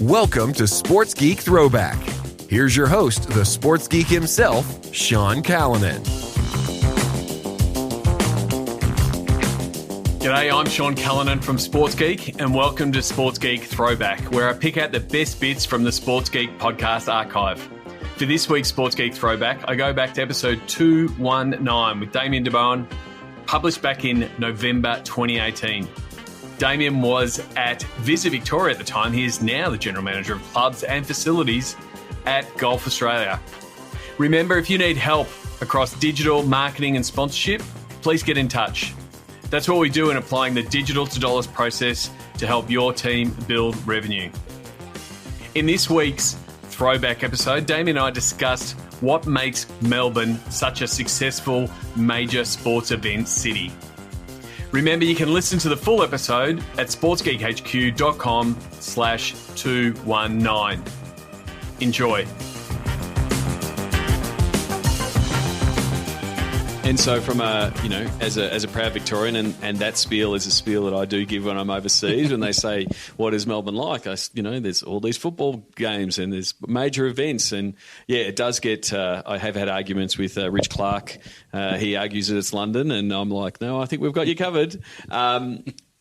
Welcome to Sports Geek Throwback. Here's your host, the sports geek himself, Sean Callanan. G'day, I'm Sean Callanan from Sports Geek, and welcome to Sports Geek Throwback, where I pick out the best bits from the Sports Geek podcast archive. For this week's Sports Geek Throwback, I go back to episode 219 with Damien de Bohun, published back in November 2018. Damien was at Visit Victoria at the time. He is now the General Manager of Clubs and Facilities at Golf Australia. Remember, if you need help across digital, marketing and sponsorship, please get in touch. That's what we do in applying the digital to dollars process to help your team build revenue. In this week's Throwback episode, Damien and I discussed what makes Melbourne such a successful major sports event city. Remember, you can listen to the full episode at sportsgeekhq.com/219. Enjoy. And so from as a proud Victorian, and that spiel is a spiel that I do give when I'm overseas, when they say, what is Melbourne like? There's all these football games and there's major events. And yeah, it does get, I have had arguments with Rich Clark. He argues that it's London and I'm like, no, I think we've got you covered.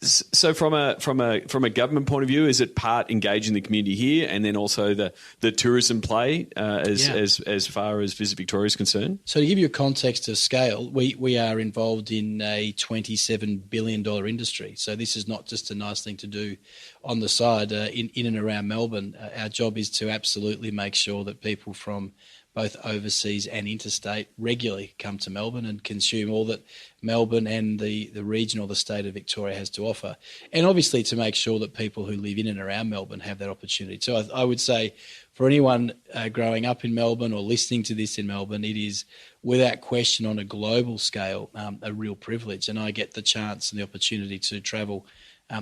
So from a government point of view, is it part engaging the community here and then also the tourism play as far as Visit Victoria is concerned? So to give you a context of scale, we are involved in a $27 billion industry. So this is not just a nice thing to do on the side in and around Melbourne. Our job is to absolutely make sure that people from both overseas and interstate regularly come to Melbourne and consume all that Melbourne and the region or the state of Victoria has to offer. And obviously to make sure that people who live in and around Melbourne have that opportunity. So I would say for anyone growing up in Melbourne or listening to this in Melbourne, it is without question on a global scale a real privilege. And I get the chance and the opportunity to travel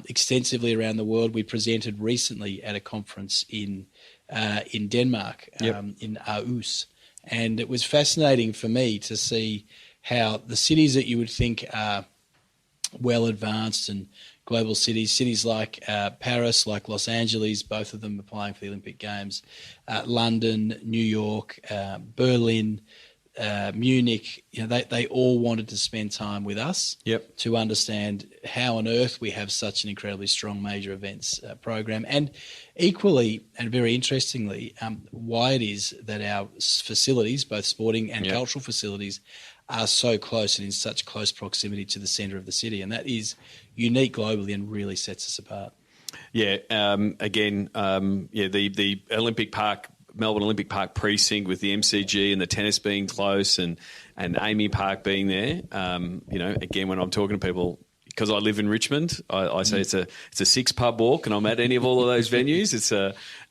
extensively around the world. We presented recently at a conference in Denmark, in Aarhus. And it was fascinating for me to see how the cities that you would think are well advanced and global cities like Paris, like Los Angeles, both of them applying for the Olympic Games, London, New York, Berlin, Munich, they all wanted to spend time with us to understand how on earth we have such an incredibly strong major events program, and equally and very interestingly, why it is that our facilities, both sporting and cultural facilities, are so close and in such close proximity to the centre of the city, and that is unique globally and really sets us apart. The Olympic Park. Melbourne Olympic Park precinct with the MCG and the tennis being close and Amy Park being there. Again, when I'm talking to people, because I live in Richmond, I say it's a 6-pub walk, and I'm at any of all of those venues.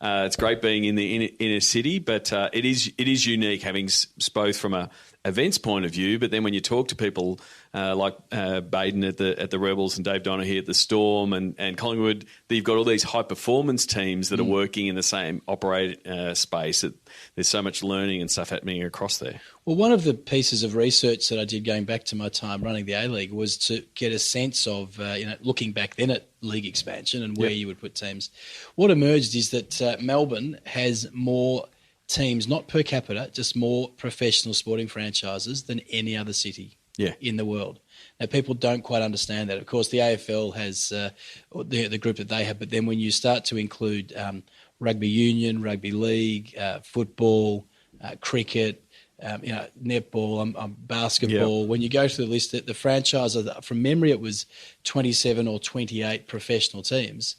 It's great being in the inner city, but it is unique having both from a events point of view, but then when you talk to people like Baden at the Rebels and Dave Donaghy at the Storm and Collingwood, you've got all these high performance teams that are working in the same space. There's so much learning and stuff happening across there. Well, one of the pieces of research that I did going back to my time running the A-League was to get a sense of, looking back then at league expansion and where you would put teams. What emerged is that Melbourne has more teams, not per capita, just more professional sporting franchises than any other city in the world. Now, people don't quite understand that. Of course, the AFL has the group that they have, but then when you start to include rugby union, rugby league, football, cricket, netball, basketball. When you go through the list, the franchise, from memory, it was 27 or 28 professional teams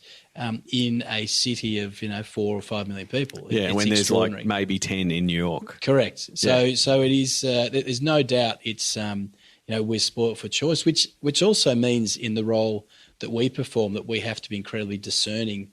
in a city of 4 or 5 million people. Yeah, when there's like maybe 10 in New York. Correct. So it is. There's no doubt it's we're sport for choice, which also means in the role that we perform that we have to be incredibly discerning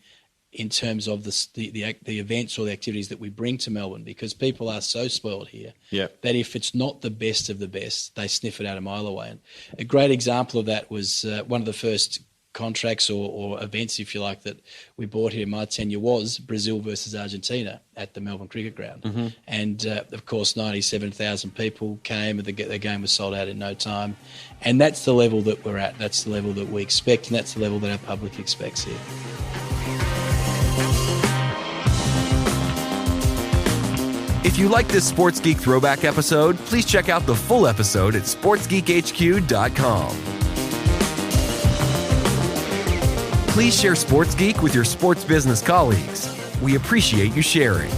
in terms of the events or the activities that we bring to Melbourne, because people are so spoiled here that if it's not the best of the best, they sniff it out a mile away. And a great example of that was one of the first contracts or events, if you like, that we bought here in my tenure was Brazil versus Argentina at the Melbourne Cricket Ground. Mm-hmm. And, of course, 97,000 people came and the game was sold out in no time. And that's the level that we're at. That's the level that we expect, and that's the level that our public expects here. If you like this Sports Geek Throwback episode, please check out the full episode at sportsgeekhq.com. Please share Sports Geek with your sports business colleagues. We appreciate you sharing.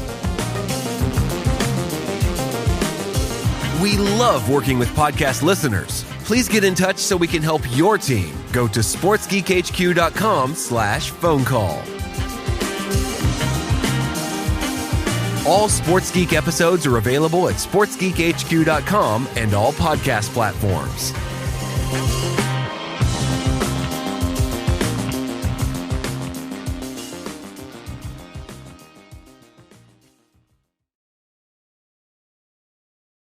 We love working with podcast listeners. Please get in touch so we can help your team. Go to sportsgeekhq.com/phone call. All Sports Geek episodes are available at sportsgeekhq.com and all podcast platforms.